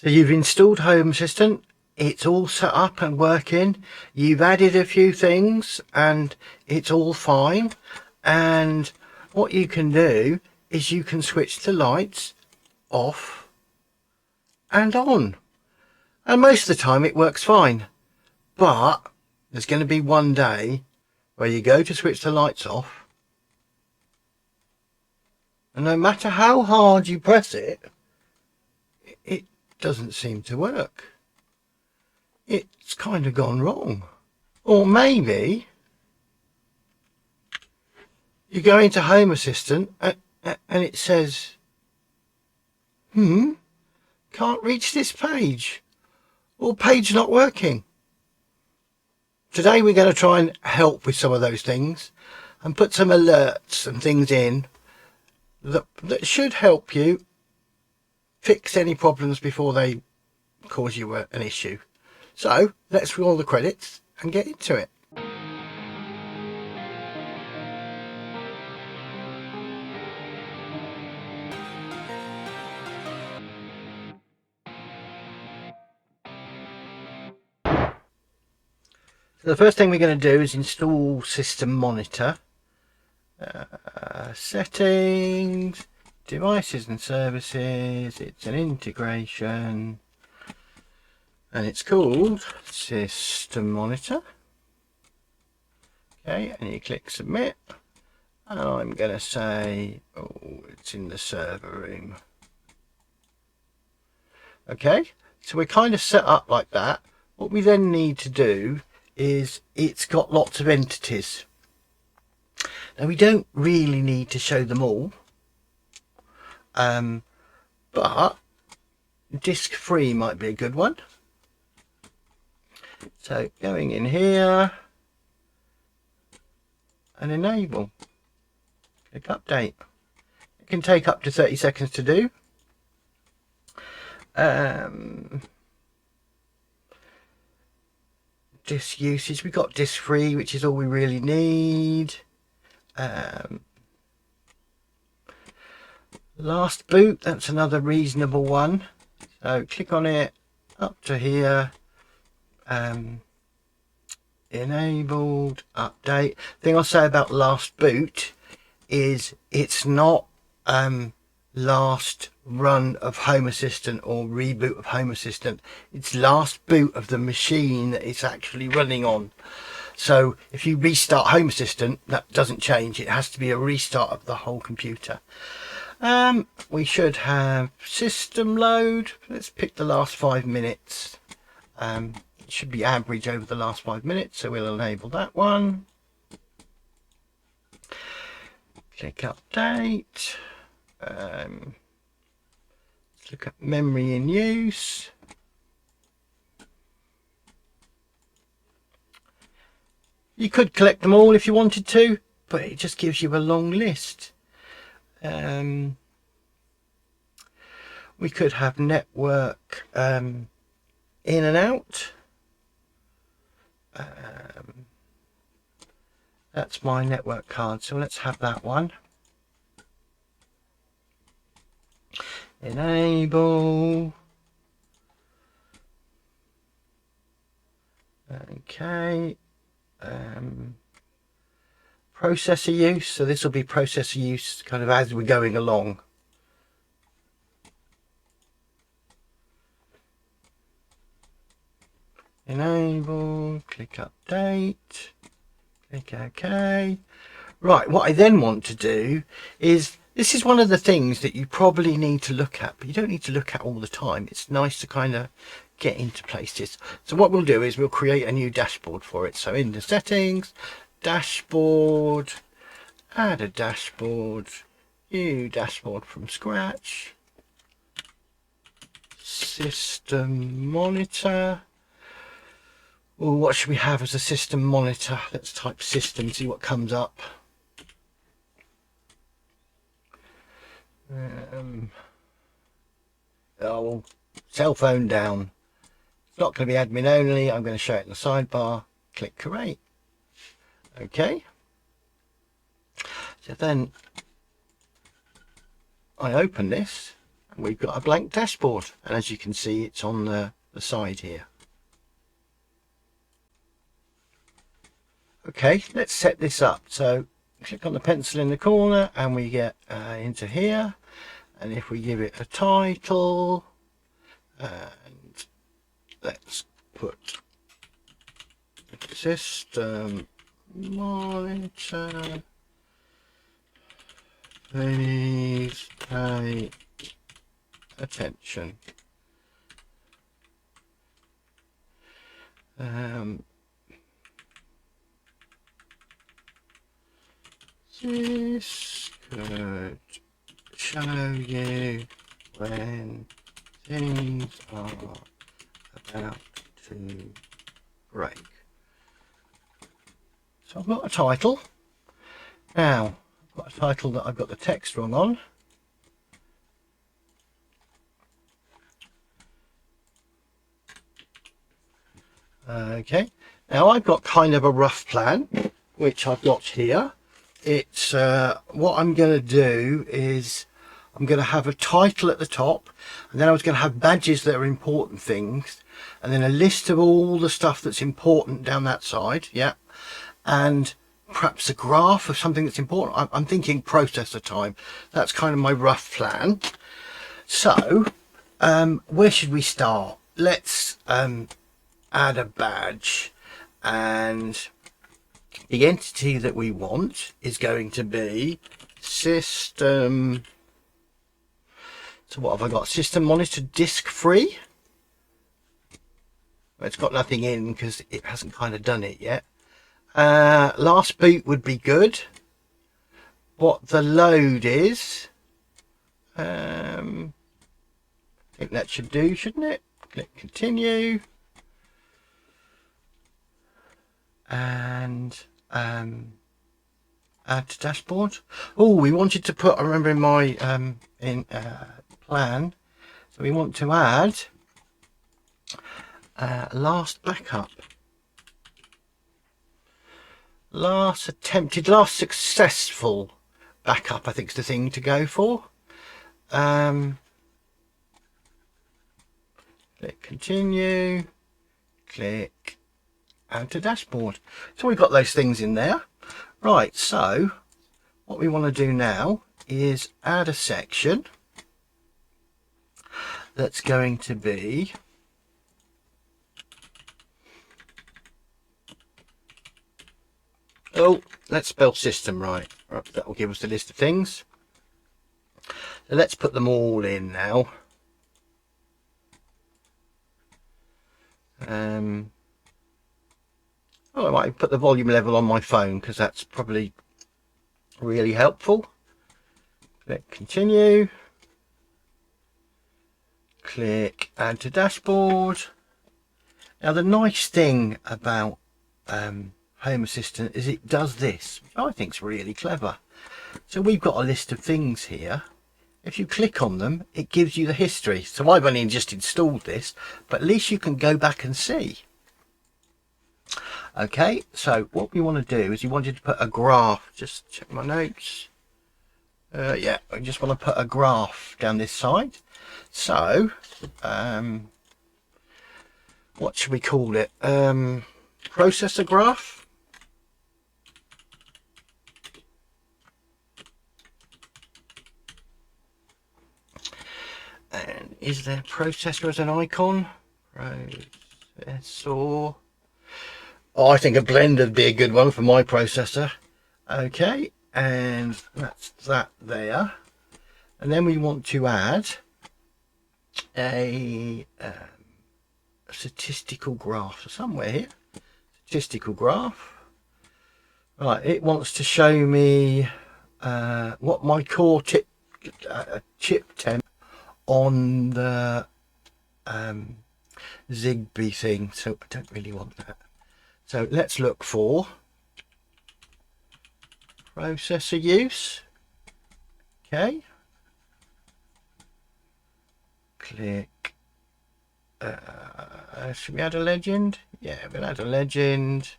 So you've installed Home Assistant, it's all set up and working, you've added a few things and it's all fine. And what you can do is you can switch the lights off and on. And most of the time it works fine. But there's going to be one day where you go to switch the lights off, and no matter how hard you press it, it doesn't seem to work. It's kind of gone wrong. Or maybe you go into Home Assistant and it says, can't reach this page, or page not working. Today we're going to try and help with some of those things and put some alerts and things in that should help you fix any problems before they cause you an issue. So let's roll the credits and get into it. So the first thing we're going to do is install System Monitor. Settings, devices and services, it's an integration and it's called System Monitor. Okay, and you click submit, and I'm going to say, it's in the server room. Okay, so we're kind of set up like that. What we then need to do is, it's got lots of entities. Now we don't really need to show them all, but disk free might be a good one. So going in here and enable, click update. It can take up to 30 seconds to do. Disk usage, we've got disk free, which is all we really need. Last boot, that's another reasonable one. So click on it up to here. Enabled, update. Thing I'll say about last boot is it's not last run of Home Assistant or reboot of Home Assistant. It's last boot of the machine that it's actually running on. So if you restart Home Assistant, that doesn't change. It has to be a restart of the whole computer. We should have system load. Let's pick the last 5 minutes. It should be average over the last 5 minutes, so we'll enable that one. Click update. Let's look at memory in use. You could collect them all if you wanted to, but it just gives you a long list. We could have network in and out. That's my network card, so let's have that one. Enable. Okay. Processor use, so this will be processor use kind of as we're going along. Enable, click update, click OK. Right, what I then want to do is, this is one of the things that you probably need to look at, but you don't need to look at all the time. It's nice to kind of get into places. So what we'll do is we'll create a new dashboard for it. So in the settings, dashboard, add a dashboard, new dashboard from scratch, system monitor. Well, what should we have as a system monitor? Let's type system, see what comes up. Oh, cell phone down. It's not going to be admin only. I'm going to show it in the sidebar. Click create. Okay. So then I open this And we've got a blank dashboard, and as you can see, it's on the side here. Okay, let's set this up. So click on the pencil in the corner and we get into here, and if we give it a title, and let's put system monitor, please pay attention. This could show you when things are about to break. So I've got a title. Now, I've got a title that I've got the text wrong on. Okay, now I've got kind of a rough plan, which I've got here. It's what I'm going to do is I'm going to have a title at the top, and then I was going to have badges that are important things, and then a list of all the stuff that's important down that side, yeah, and perhaps a graph of something that's important. I'm thinking processor time. That's kind of my rough plan. So where should we start? Let's add a badge, and the entity that we want is going to be system. So what have I got? System monitor disk free. It's got nothing in because it hasn't kind of done it yet. Last boot would be good. What the load is, I think that should do, shouldn't it? Click continue. And add to dashboard. Oh, we wanted to put, I remember in my plan, so we want to add last backup, last attempted, last successful backup, I think is the thing to go for. Click continue, click add to dashboard. So we've got those things in there. Right, so what we want to do now is add a section that's going to be let's spell system right. That will give us the list of things. So let's put them all in now. I might put the volume level on my phone because that's probably really helpful. Click continue. Click add to dashboard. Now the nice thing about Home Assistant is it does this, which I think is really clever. So we've got a list of things here. If you click on them, it gives you the history. So I've only just installed this, but at least you can go back and see. Okay, so what we want to do is you wanted to put a graph. Just check my notes. Yeah, I just want to put a graph down this side. So what should we call it? Processor graph. And is there processor as an icon? Processor. Oh, I think a blend would be a good one for my processor. Okay, and that's that there. And then we want to add a statistical graph. So somewhere here, statistical graph. Right, it wants to show me what my core chip temp on the Zigbee thing. So I don't really want that. So let's look for processor use. Okay. Click. Should we add a legend? Yeah, we'll add a legend.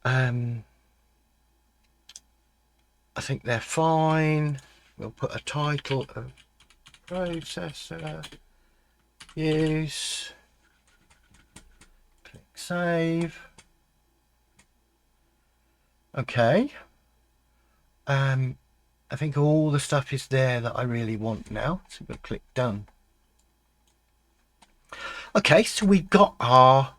I think they're fine. We'll put a title of processor use, click save. Okay, I think all the stuff is there that I really want now, so we'll click done. Okay, so we've got our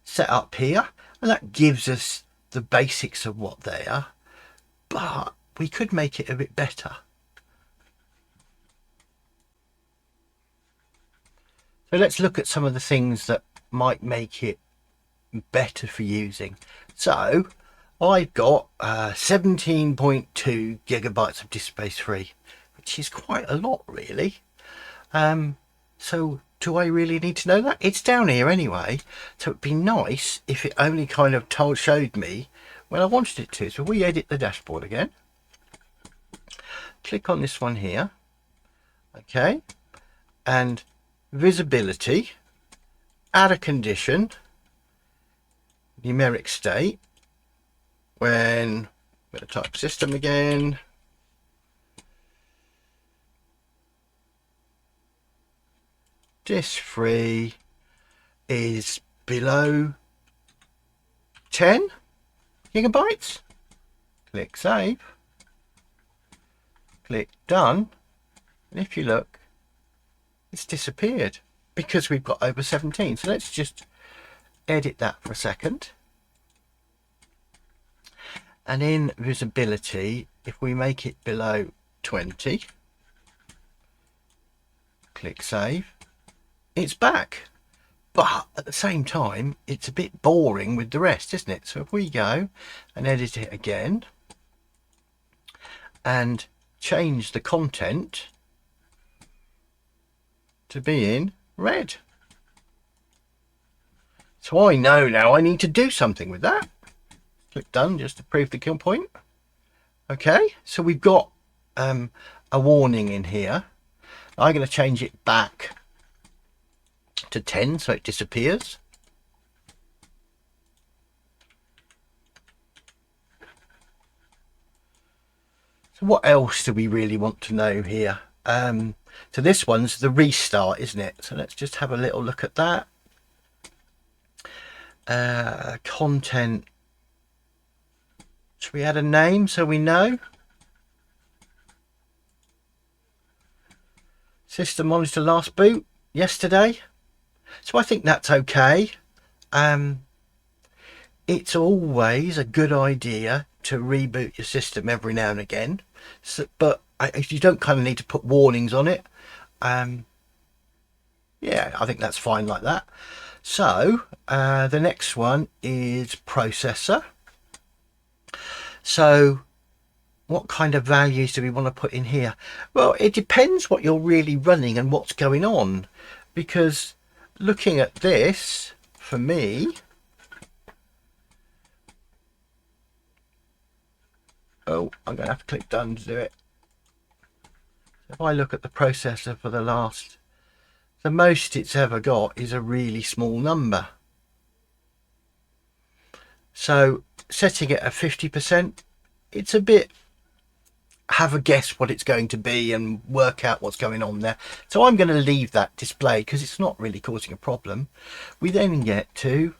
setup here, and that gives us the basics of what they are, but we could make it a bit better. So let's look at some of the things that might make it better for using. So I've got 17.2 gigabytes of disk space free, which is quite a lot really. So do I really need to know that? It's down here anyway, so it'd be nice if it only kind of showed me when I wanted it to. So we edit the dashboard again, click on this one here, okay, and visibility, add a condition, numeric state, when I'm going to type system again, disk free is below 10 gigabytes, click save, click done, and if you look, it's disappeared because we've got over 17. So let's just edit that for a second. And in visibility, if we make it below 20, click save, it's back. But at the same time, it's a bit boring with the rest, isn't it? So if we go and edit it again and change the content to be in red. So I know now I need to do something with that. Click done just to prove the kill point. Okay, so we've got a warning in here. I'm going to change it back to 10 so it disappears. So what else do we really want to know here? So this one's the restart, isn't it? So let's just have a little look at that. Content. Should we add a name so we know? System monitor last boot yesterday. So I think that's okay. It's always a good idea to reboot your system every now and again. So, but if you don't kind of need to put warnings on it, yeah, I think that's fine like that. So the next one is processor. So what kind of values do we want to put in here? Well, it depends what you're really running and what's going on, because looking at this, for me, oh, I'm going to have to click done to do it. If I look at the processor for the most it's ever got is a really small number. So setting it at 50%, it's a bit have a guess what it's going to be and work out what's going on there. So I'm going to leave that displayed because it's not really causing a problem. We then get to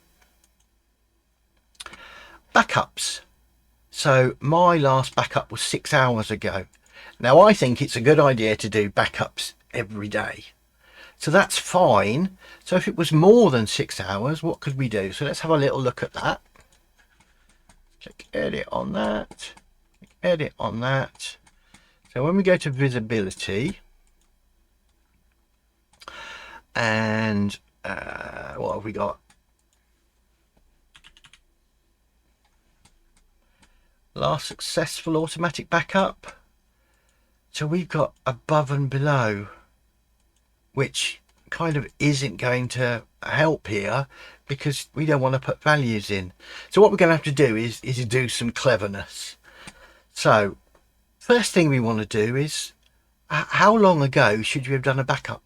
backups. So my last backup was 6 hours ago. Now I think it's a good idea to do backups every day. So that's fine. So if it was more than 6 hours, what could we do? So let's have a little look at that. Click edit on that. Click edit on that. So when we go to visibility and what have we got? Last successful automatic backup. So we've got above and below, which kind of isn't going to help here because we don't want to put values in. So what we're going to have to do is do some cleverness. So first thing we want to do is how long ago should you have done a backup?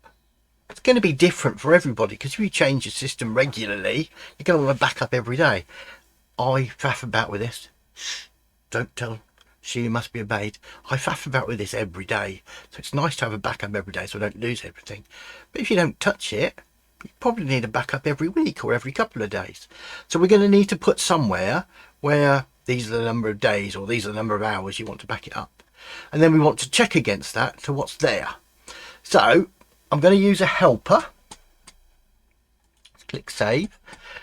It's going to be different for everybody because if you change your system regularly, you're going to want to back up every day. I faff about with this. Don't tell she must be obeyed. I faff about with this every day, so it's nice to have a backup every day so I don't lose everything. But if you don't touch it, you probably need a backup every week or every couple of days. So we're going to need to put somewhere where these are the number of days or these are the number of hours you want to back it up. And then we want to check against that to what's there. So I'm going to use a helper. Let's click save.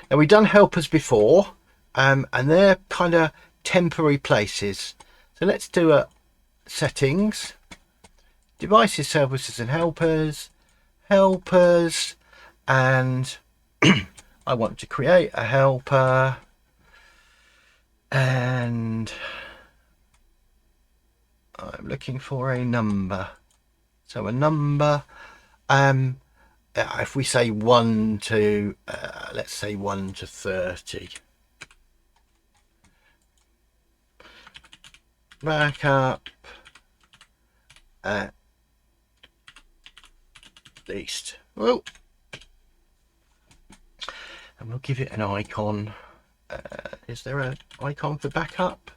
Now we've done helpers before, and they're kind of temporary places. So let's do a settings, devices, services and helpers, and I want to create a helper, and I'm looking for a number. So a number, if we say 1 to, let's say 1 to 30. Back up at least. Well, and we'll give it an icon. Is there an icon for backup?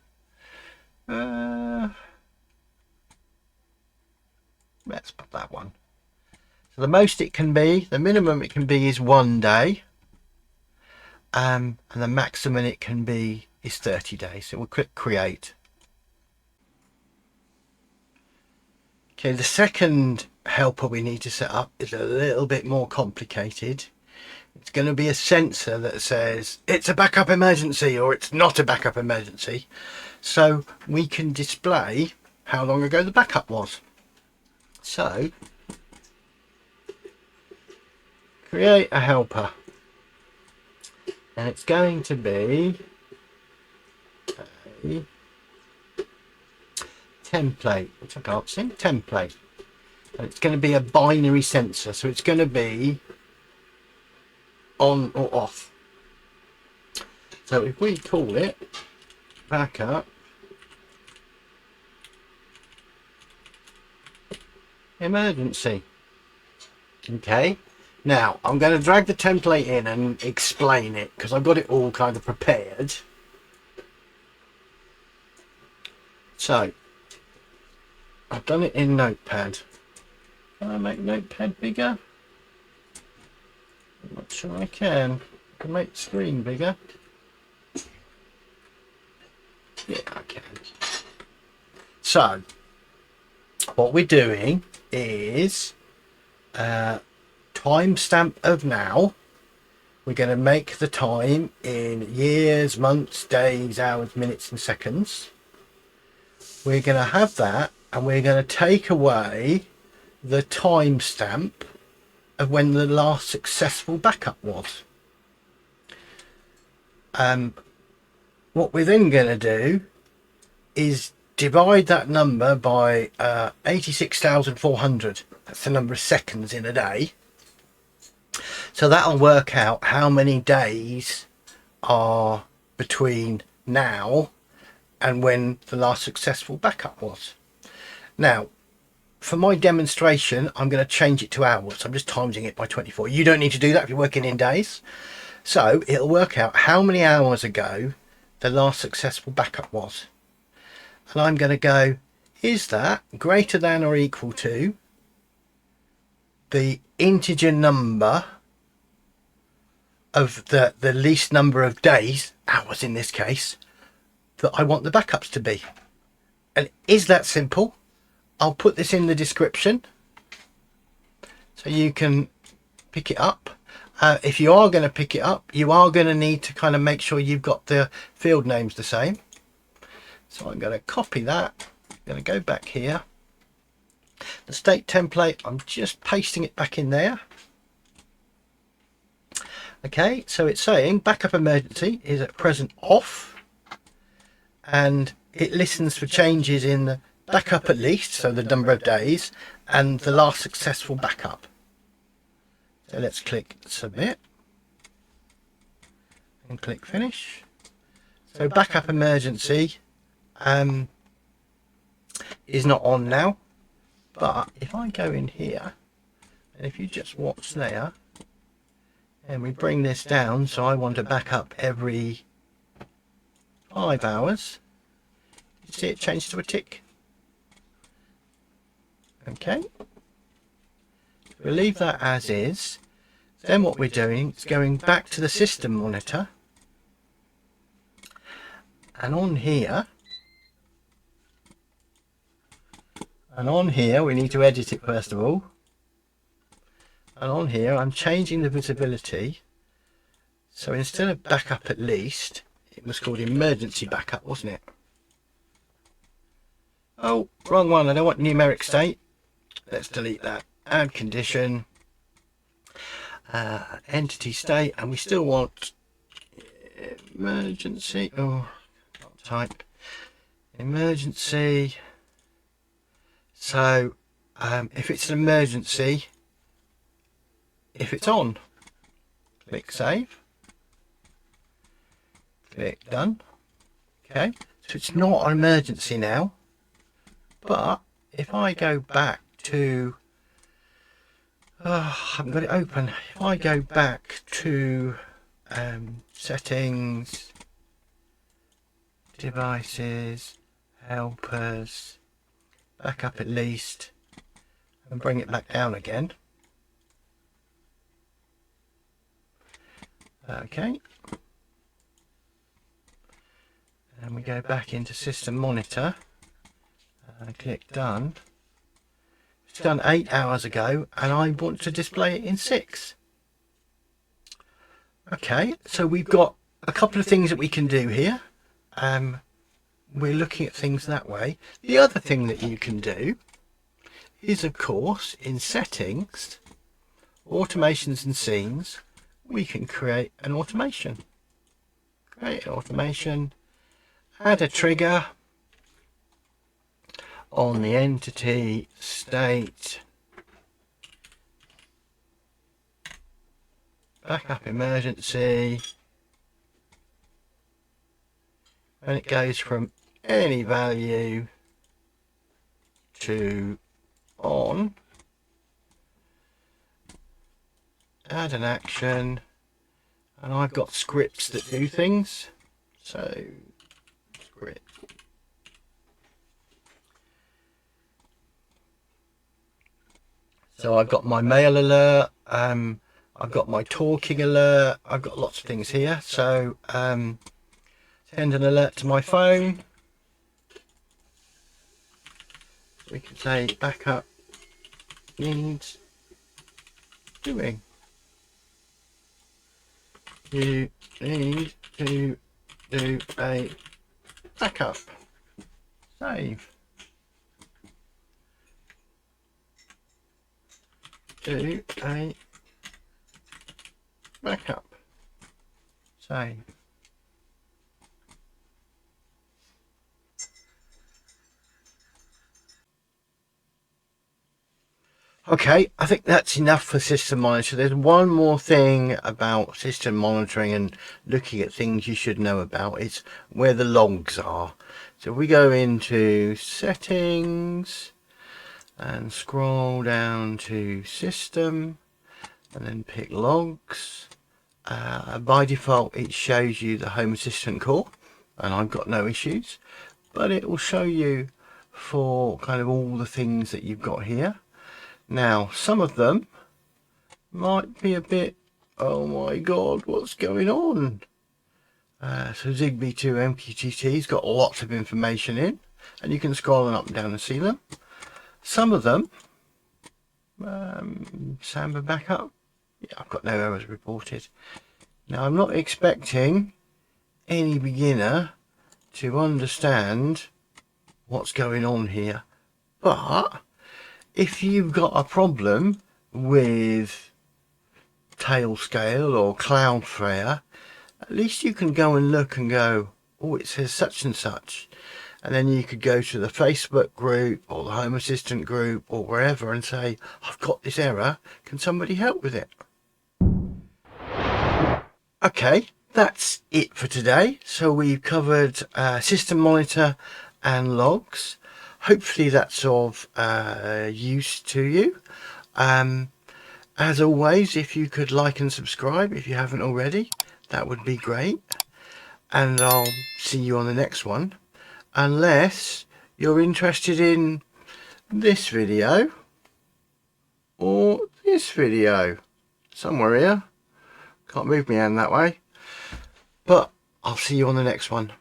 Let's put that one. So the most it can be, the minimum it can be is 1 day, and the maximum it can be is 30 days. So we'll click create. Okay, the second helper we need to set up is a little bit more complicated. It's going to be a sensor that says it's a backup emergency or it's not a backup emergency, so we can display how long ago the backup was. So create a helper, and it's going to be a template, which I can't see, template, and it's going to be a binary sensor, so it's going to be on or off. So if we call it backup emergency, okay, now I'm going to drag the template in and explain it because I've got it all kind of prepared. So I've done it in Notepad. Can I make Notepad bigger? I'm not sure I can. I can make the screen bigger. Yeah, I can. So what we're doing is timestamp of now. We're going to make the time in years, months, days, hours, minutes and seconds. We're going to have that, and we're going to take away the timestamp of when the last successful backup was. What we're then going to do is divide that number by 86,400. That's the number of seconds in a day. So that'll work out how many days are between now and when the last successful backup was. Now, for my demonstration, I'm going to change it to hours. I'm just timesing it by 24. You don't need to do that if you're working in days. So it'll work out how many hours ago the last successful backup was. And I'm going to go, is that greater than or equal to the integer number of the least number of days, hours in this case, that I want the backups to be. And is that simple? I'll put this in the description so you can pick it up. If you are going to pick it up, you are going to need to kind of make sure you've got the field names the same. So I'm going to copy that. I'm going to go back here. The state template, I'm just pasting it back in there. Okay, so it's saying backup emergency is at present off, and it listens for changes in the backup at least, so the number of days, and the last successful backup. So let's click submit and click finish. So backup emergency is not on now, but if I go in here and if you just watch there and we bring this down, so I want to back up every 5 hours, See it change to a tick. Okay. We'll leave that as is. Then what we're doing is going back to the system monitor. And on here, we need to edit it first of all. And on here, I'm changing the visibility. So instead of backup at least, it was called emergency backup, wasn't it? Oh, wrong one. I don't want numeric state. Let's delete that. Add condition. Entity state. And we still want emergency. Oh, can't type. Emergency. So, if it's an emergency, if it's on, click save. Click done. Okay, so it's not an emergency now. But if I go back to, I haven't got it open. If I go back to settings, devices, helpers, back up at least, and bring it back down again. Okay. And we go back into system monitor. Click done. It's done 8 hours ago and I want to display it in 6. Okay, so we've got a couple of things that we can do here. We're looking at things that way. The other thing that you can do is, of course, in settings, automations and scenes, we can create an automation. Create an automation, add a trigger on the entity state, backup emergency, and it goes from any value to on. Add an action, and I've got scripts that do things. So script. So I've got my mail alert, I've got my talking alert, I've got lots of things here. So send an alert to my phone. We can say backup needs doing. You need to do a backup. Save. Do a backup. Save. Okay, I think that's enough for system monitor. There's one more thing about system monitoring and looking at things you should know about. It's where the logs are. So if we go into settings and scroll down to system and then pick logs, by default it shows you the Home Assistant call, and I've got no issues, but it will show you for kind of all the things that you've got here. Now, some of them might be a bit, oh my god, what's going on? So Zigbee to MQTT's got lots of information in, and you can scroll them up and down and see them. Some of them, Samba backup, yeah, I've got no errors reported. Now, I'm not expecting any beginner to understand what's going on here, but if you've got a problem with Tailscale or Cloudflare, at least you can go and look and go, oh, it says such and such. And then you could go to the Facebook group or the Home Assistant group or wherever and say, I've got this error, can somebody help with it? Okay, that's it for today. So we've covered system monitor and logs. Hopefully that's of use to you. As always, if you could like and subscribe if you haven't already, that would be great. And I'll see you on the next one. unless you're interested in this video or this video. Somewhere here. Can't move my hand that way. But I'll see you on the next one.